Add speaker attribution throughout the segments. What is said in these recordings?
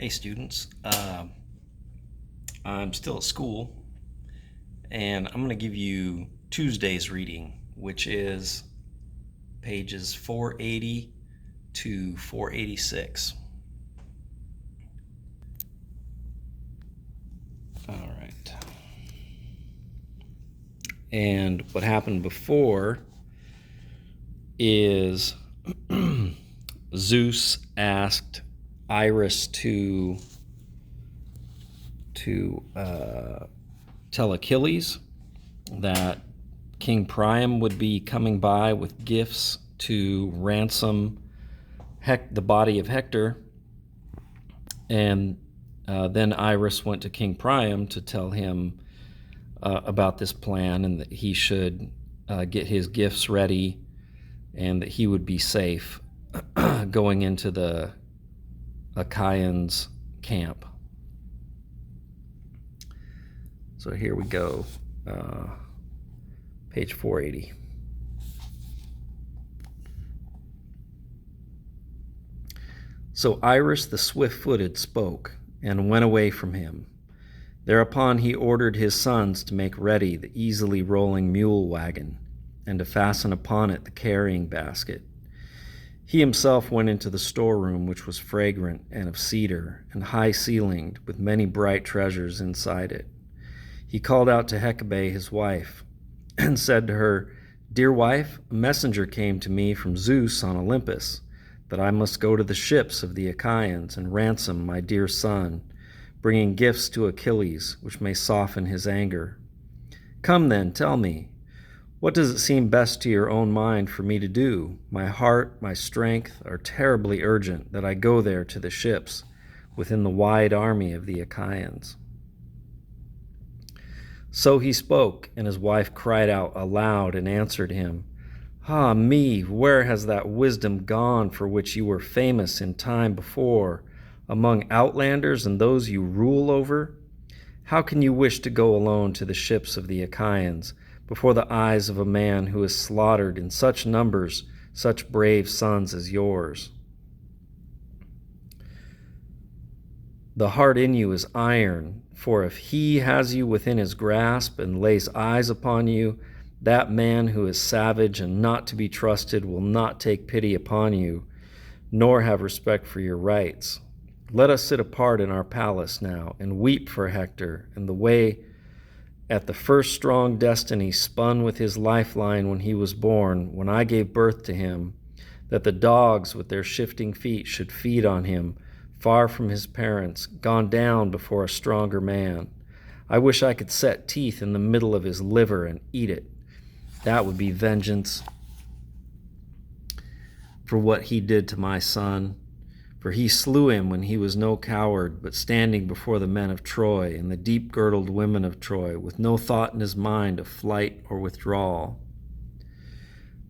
Speaker 1: Hey students, I'm still at school and I'm going to give you Tuesday's reading, which is pages 480 to 486. All right. And what happened before is Zeus asked Iris to tell Achilles that King Priam would be coming by with gifts to ransom the body of Hector. And then Iris went to King Priam to tell him about this plan, and that he should get his gifts ready and that he would be safe going into the Achaians' camp. So here we go, page 480. So Iris the swift-footed spoke and went away from him. Thereupon he ordered his sons to make ready the easily rolling mule wagon and to fasten upon it the carrying basket. He himself went into the storeroom, which was fragrant and of cedar and high-ceilinged, with many bright treasures inside it. He called out to Hecabe, his wife, and said to her, "Dear wife, a messenger came to me from Zeus on Olympus, that I must go to the ships of the Achaians and ransom my dear son, bringing gifts to Achilles, which may soften his anger. Come then, tell me, what does it seem best to your own mind for me to do? My heart, my strength are terribly urgent that I go there to the ships, within the wide army of the Achaians." So he spoke, and his wife cried out aloud and answered him, "Ah me, where has that wisdom gone for which you were famous in time before, among outlanders and those you rule over? How can you wish to go alone to the ships of the Achaians, before the eyes of a man who has slaughtered in such numbers such brave sons as yours? The heart in you is iron, for if he has you within his grasp and lays eyes upon you, that man who is savage and not to be trusted will not take pity upon you, nor have respect for your rights. Let us sit apart in our palace now and weep for Hector and the way at the first strong destiny spun with his lifeline when he was born, when I gave birth to him, that the dogs with their shifting feet should feed on him, far from his parents, gone down before a stronger man. I wish I could set teeth in the middle of his liver and eat it. That would be vengeance for what he did to my son. For he slew him when he was no coward, but standing before the men of Troy and the deep-girdled women of Troy, with no thought in his mind of flight or withdrawal."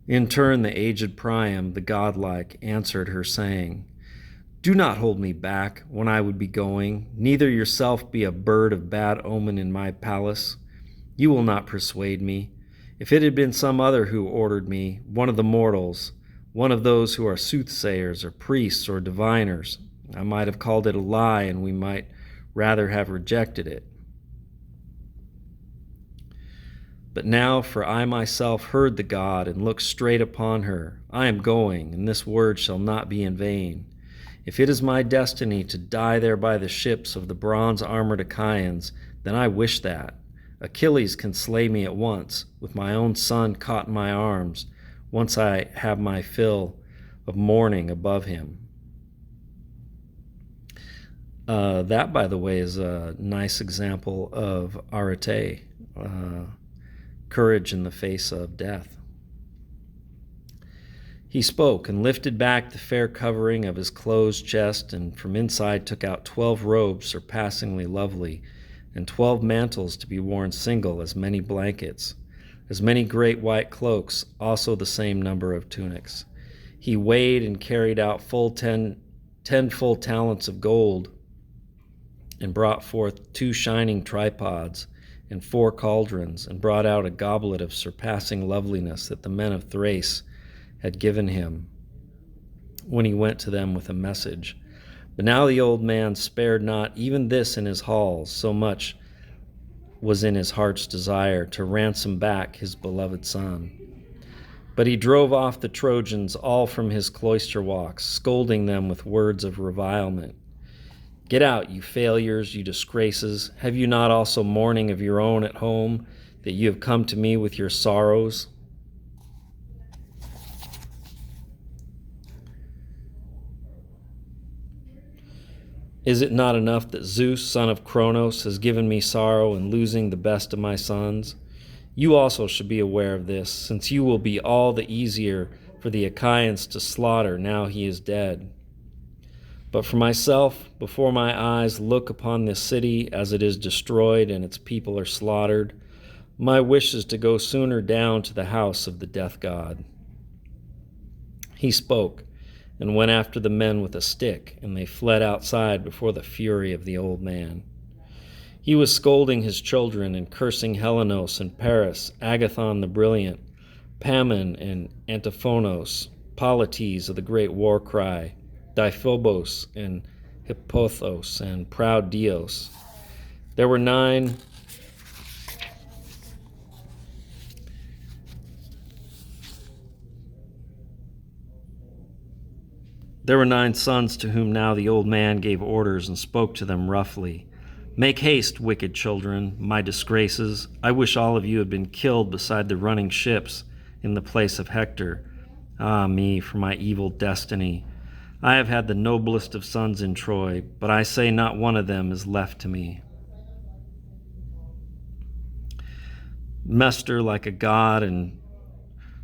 Speaker 1: In turn, the aged Priam, the godlike, answered her, saying, "Do not hold me back when I would be going, neither yourself be a bird of bad omen in my palace. You will not persuade me. If it had been some other who ordered me, one of the mortals, one of those who are soothsayers or priests or diviners, I might have called it a lie, and we might rather have rejected it. But now, for I myself heard the god and looked straight upon her, I am going, and this word shall not be in vain. If it is my destiny to die there by the ships of the bronze-armored Achaians, then I wish that. Achilles can slay me at once, with my own son caught in my arms, once I have my fill of mourning above him." That, by the way, is a nice example of arete, courage in the face of death. He spoke and lifted back the fair covering of his closed chest, and from inside took out 12 robes surpassingly lovely, and 12 mantles to be worn single, as many blankets, as many great white cloaks, also the same number of tunics. He weighed and carried out full 10 full talents of gold, and brought forth 2 shining tripods and 4 cauldrons, and brought out a goblet of surpassing loveliness that the men of Thrace had given him when he went to them with a message. But now the old man spared not even this in his halls, so much was in his heart's desire to ransom back his beloved son. But he drove off the Trojans all from his cloister walks, scolding them with words of revilement. Get out, you failures, you disgraces. Have you not also mourning of your own at home, that you have come to me with your sorrows? Is it not enough that Zeus, son of Cronos, has given me sorrow in losing the best of my sons? You also should be aware of this, since you will be all the easier for the Achaians to slaughter now he is dead. But for myself, before my eyes look upon this city as it is destroyed and its people are slaughtered, my wish is to go sooner down to the house of the death god. He spoke, and went after the men with a stick, and they fled outside before the fury of the old man. He was scolding his children and cursing Helenos and Paris, Agathon the brilliant, Pammon and Antiphonos, Polites of the great war cry, Diphobos and Hippothos and proud Dios. There were nine sons to whom now the old man gave orders and spoke to them roughly. Make haste, wicked children, my disgraces. I wish all of you had been killed beside the running ships in the place of Hector. Ah me, for my evil destiny. I have had the noblest of sons in Troy, but I say not one of them is left to me. Mestor like a god, and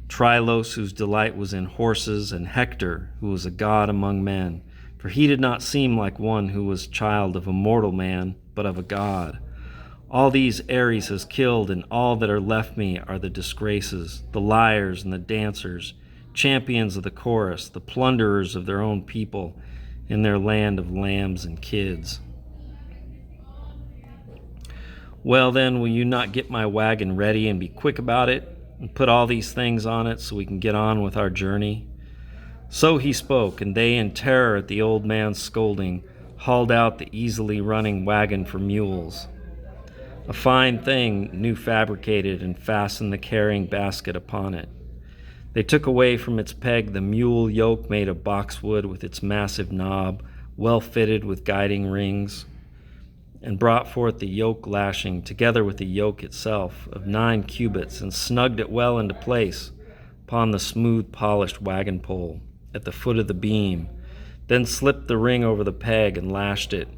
Speaker 1: Trylos, whose delight was in horses, and Hector, who was a god among men, for he did not seem like one who was child of a mortal man, but of a god. All these Ares has killed, and all that are left me are the disgraces, the liars and the dancers, champions of the chorus, the plunderers of their own people in their land of lambs and kids. Well then, will you not get my wagon ready and be quick about it, and put all these things on it so we can get on with our journey? So he spoke, and they, in terror at the old man's scolding, hauled out the easily running wagon for mules. A fine thing, new fabricated, and fastened the carrying basket upon it. They took away from its peg the mule yoke made of boxwood with its massive knob, well fitted with guiding rings, and brought forth the yoke lashing, together with the yoke itself, of 9 cubits, and snugged it well into place upon the smooth polished wagon pole at the foot of the beam, then slipped the ring over the peg and lashed it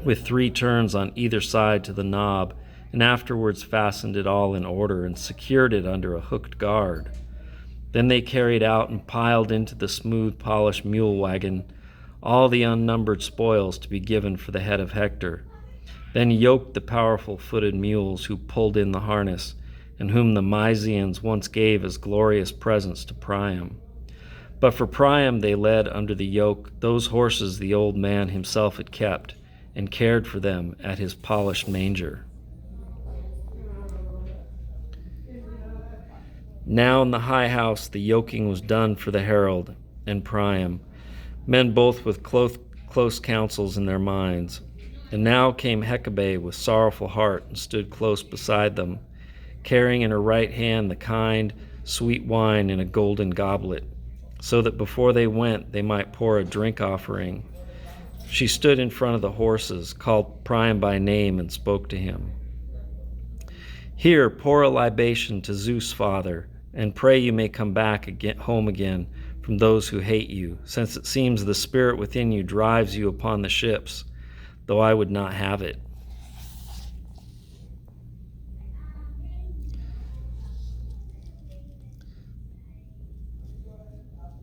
Speaker 1: with 3 turns on either side to the knob, and afterwards fastened it all in order and secured it under a hooked guard. Then they carried out and piled into the smooth polished mule wagon all the unnumbered spoils to be given for the head of Hector, then yoked the powerful footed mules who pulled in the harness, and whom the Mysians once gave as glorious presents to Priam. But for Priam they led under the yoke those horses the old man himself had kept, and cared for them at his polished manger. Now in the high house the yoking was done for the herald and Priam, men both with close counsels in their minds. And now came Hecabe with sorrowful heart and stood close beside them, carrying in her right hand the kind, sweet wine in a golden goblet, so that before they went they might pour a drink offering. She stood in front of the horses, called Priam by name, and spoke to him. Here, pour a libation to Zeus, Father, and pray you may come back home again from those who hate you, since it seems the spirit within you drives you upon the ships, though I would not have it.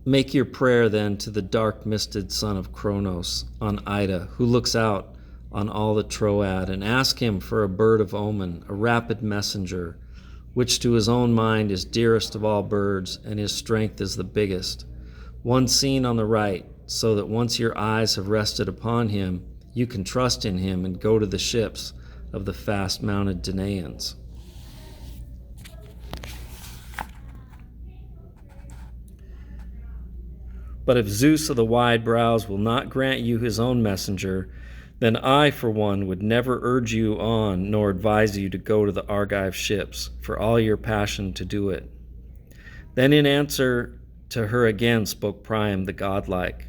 Speaker 1: Make your prayer then to the dark-misted son of Cronos on Ida, who looks out on all the Troad, and ask him for a bird of omen, a rapid messenger, which to his own mind is dearest of all birds, and his strength is the biggest. One seen on the right, so that once your eyes have rested upon him, you can trust in him and go to the ships of the fast-mounted Danaans. But if Zeus of the wide brows will not grant you his own messenger, then I, for one, would never urge you on nor advise you to go to the Argive ships, for all your passion to do it." Then in answer to her again spoke Priam the godlike,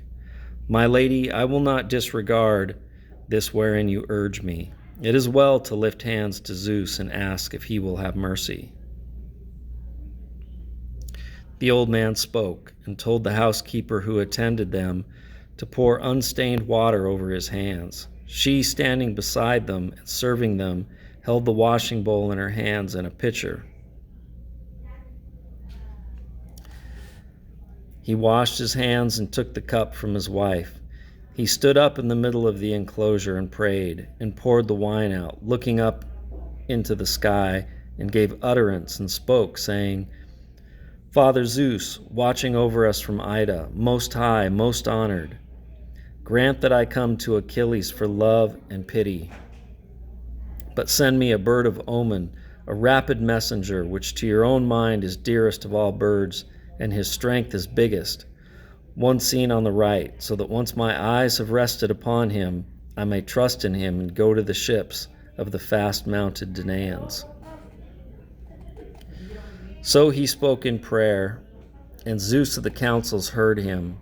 Speaker 1: "My lady, I will not disregard this wherein you urge me. It is well to lift hands to Zeus and ask if he will have mercy." The old man spoke and told the housekeeper who attended them to pour unstained water over his hands. She, standing beside them and serving them, held the washing bowl in her hands and a pitcher. He washed his hands and took the cup from his wife. He stood up in the middle of the enclosure and prayed, and poured the wine out, looking up into the sky, and gave utterance and spoke, saying, "Father Zeus, watching over us from Ida, most high, most honored, grant that I come to Achilles for love and pity. But send me a bird of omen, a rapid messenger, which to your own mind is dearest of all birds, and his strength is biggest, one seen on the right, so that once my eyes have rested upon him, I may trust in him and go to the ships of the fast-mounted Danaans." So he spoke in prayer, and Zeus of the councils heard him.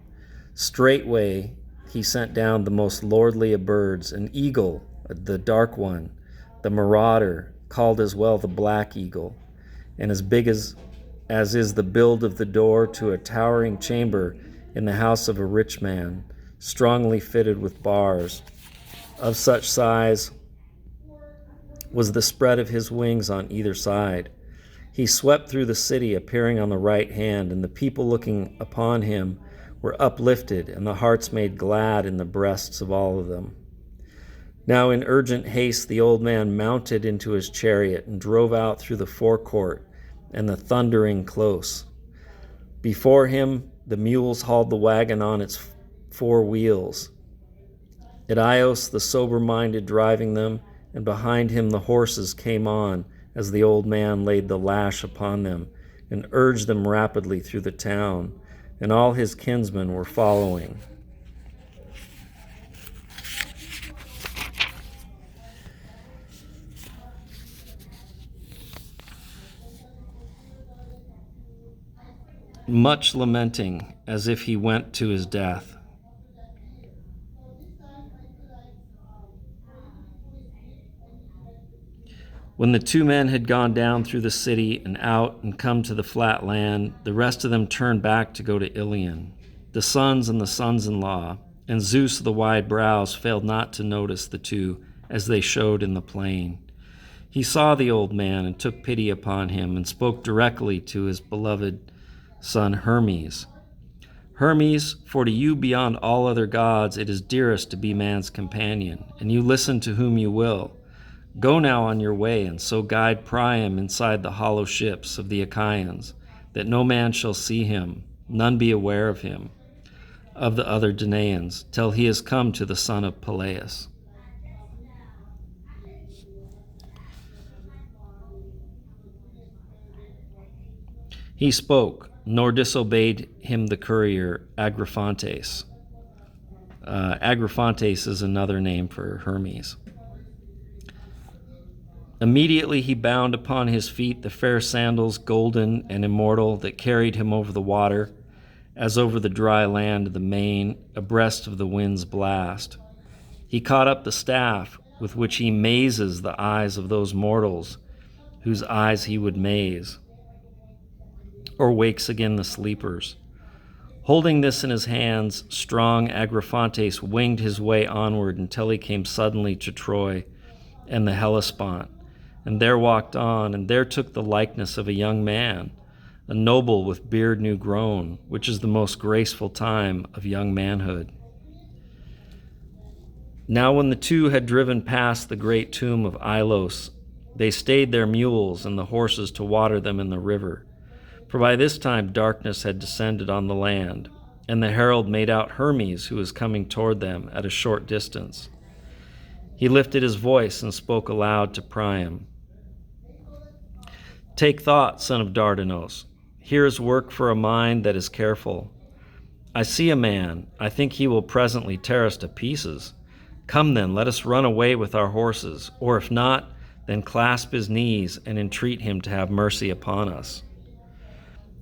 Speaker 1: Straightway he sent down the most lordly of birds, an eagle, the dark one, the marauder, called as well the black eagle, and as big as is the build of the door to a towering chamber in the house of a rich man, strongly fitted with bars. Of such size was the spread of his wings on either side. He swept through the city, appearing on the right hand, and the people looking upon him were uplifted, and the hearts made glad in the breasts of all of them. Now in urgent haste the old man mounted into his chariot and drove out through the forecourt and the thundering close. Before him the mules hauled the wagon on its 4 wheels, Idios the sober-minded driving them, and behind him the horses came on as the old man laid the lash upon them and urged them rapidly through the town, and all his kinsmen were following. Much lamenting, as if he went to his death. When the 2 men had gone down through the city and out and come to the flat land, the rest of them turned back to go to Iliad. The sons and the sons-in-law, and Zeus of the wide brows failed not to notice the 2 as they showed in the plain. He saw the old man and took pity upon him and spoke directly to his beloved son Hermes. "Hermes, for to you beyond all other gods it is dearest to be man's companion, and you listen to whom you will. Go now on your way, and so guide Priam inside the hollow ships of the Achaians, that no man shall see him, none be aware of him, of the other Danaans, till he has come to the son of Peleus." He spoke, nor disobeyed him the courier Agriphantes. Agriphantes is another name for Hermes. Immediately he bound upon his feet the fair sandals, golden and immortal, that carried him over the water, as over the dry land of the main, abreast of the wind's blast. He caught up the staff with which he mazes the eyes of those mortals whose eyes he would maze, or wakes again the sleepers. Holding this in his hands, strong Agriphantes winged his way onward until he came suddenly to Troy and the Hellespont, and there walked on, and there took the likeness of a young man, a noble with beard new grown, which is the most graceful time of young manhood. Now when the 2 had driven past the great tomb of Ilos, they stayed their mules and the horses to water them in the river. For by this time darkness had descended on the land, and the herald made out Hermes, who was coming toward them at a short distance. He lifted his voice and spoke aloud to Priam. "Take thought, son of Dardanos. Here is work for a mind that is careful. I see a man. I think he will presently tear us to pieces. Come then, let us run away with our horses, or if not, then clasp his knees and entreat him to have mercy upon us."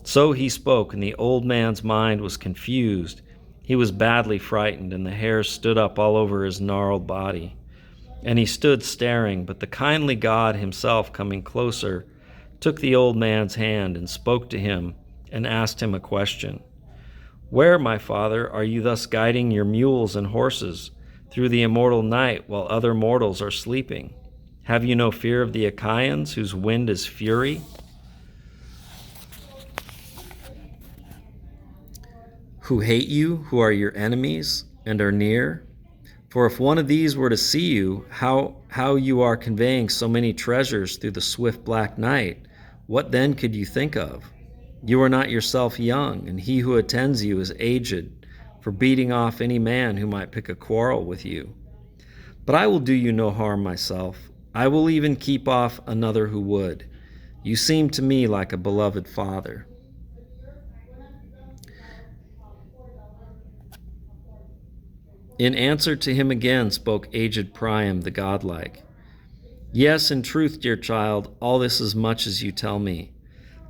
Speaker 1: So he spoke, and the old man's mind was confused. He was badly frightened, and the hairs stood up all over his gnarled body. And he stood staring, but the kindly God himself, coming closer, took the old man's hand and spoke to him and asked him a question. "Where, my father, are you thus guiding your mules and horses through the immortal night while other mortals are sleeping? Have you no fear of the Achaians, whose wind is fury? Who hate you, who are your enemies, and are near? For if one of these were to see you, how you are conveying so many treasures through the swift black night, what then could you think of? You are not yourself young, and he who attends you is aged, for beating off any man who might pick a quarrel with you. But I will do you no harm myself. I will even keep off another who would. You seem to me like a beloved father." In answer to him again spoke aged Priam the godlike. "Yes, in truth, dear child, all this is much as you tell me.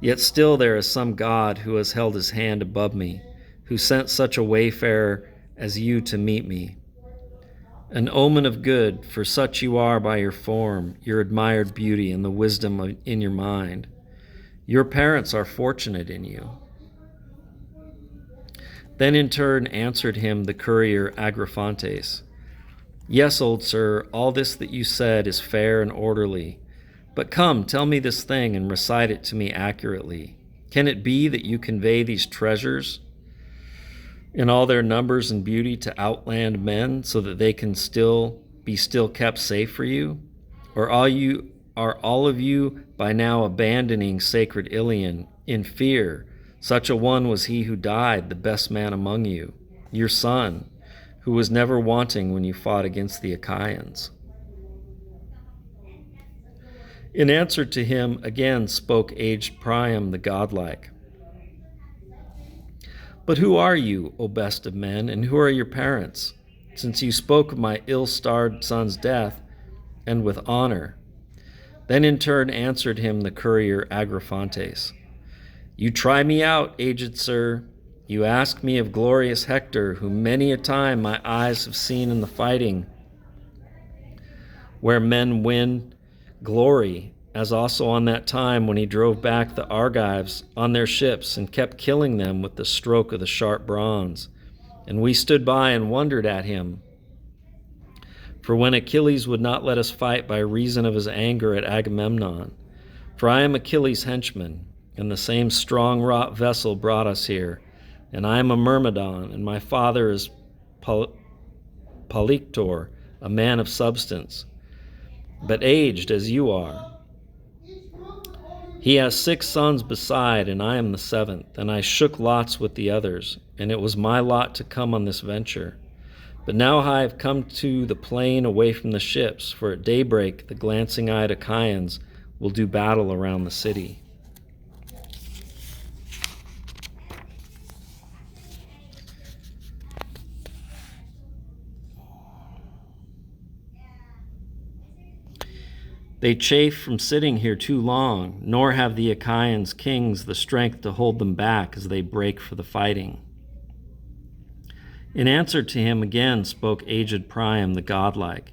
Speaker 1: Yet still there is some God who has held his hand above me, who sent such a wayfarer as you to meet me. An omen of good, for such you are by your form, your admired beauty, and the wisdom in your mind. Your parents are fortunate in you." Then in turn answered him the courier Agriphantes. "Yes, old sir, all this that you said is fair and orderly. But come, tell me this thing and recite it to me accurately. Can it be that you convey these treasures in all their numbers and beauty to outland men so that they can still kept safe for you? Or are all of you by now abandoning sacred Iliad in fear? Such a one was he who died, the best man among you, your son, who was never wanting when you fought against the Achaians." In answer to him again spoke aged Priam the godlike. "But who are you, O best of men, and who are your parents, since you spoke of my ill-starred son's death, and with honor?" Then in turn answered him the courier Agriphantes. "You try me out, aged sir. You ask me of glorious Hector, whom many a time my eyes have seen in the fighting, where men win glory, as also on that time when he drove back the Argives on their ships and kept killing them with the stroke of the sharp bronze. And we stood by and wondered at him. For when Achilles would not let us fight by reason of his anger at Agamemnon, for I am Achilles' henchman, and the same strong-wrought vessel brought us here, and I am a Myrmidon, and my father is Polyctor, a man of substance, but aged as you are. He has 6 sons beside, and I am the 7th, and I shook lots with the others, and it was my lot to come on this venture. But now I have come to the plain away from the ships, for at daybreak the glancing-eyed Achaians will do battle around the city." "They chafe from sitting here too long, nor have the Achaians' kings the strength to hold them back as they break for the fighting." In answer to him again spoke aged Priam the godlike.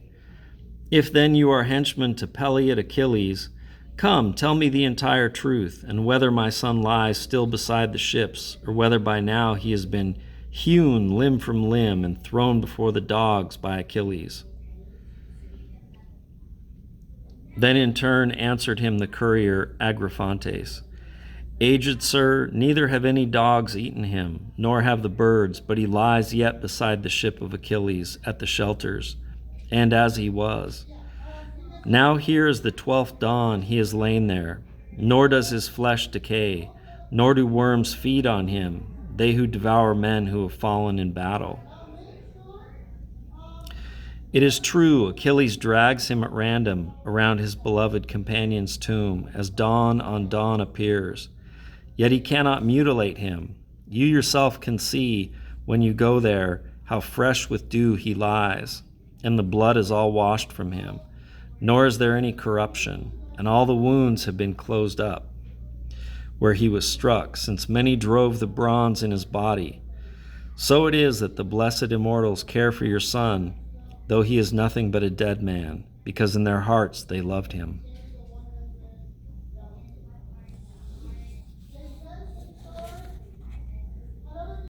Speaker 1: "If then you are henchmen to Peleid Achilles, come, tell me the entire truth, and whether my son lies still beside the ships, or whether by now he has been hewn limb from limb and thrown before the dogs by Achilles." Then in turn answered him the courier Agriphantes. "Aged sir, neither have any dogs eaten him, nor have the birds, but he lies yet beside the ship of Achilles at the shelters, and as he was. Now here is the 12th dawn he has lain there, nor does his flesh decay, nor do worms feed on him, they who devour men who have fallen in battle. It is true, Achilles drags him at random around his beloved companion's tomb, as dawn on dawn appears. Yet he cannot mutilate him. You yourself can see When you go there, how fresh with dew he lies, and the blood is all washed from him, nor is there any corruption, and all the wounds have been closed up where he was struck, since many drove the bronze in his body. So it is that the blessed immortals care for your son, though he is nothing but a dead man, because in their hearts they loved him.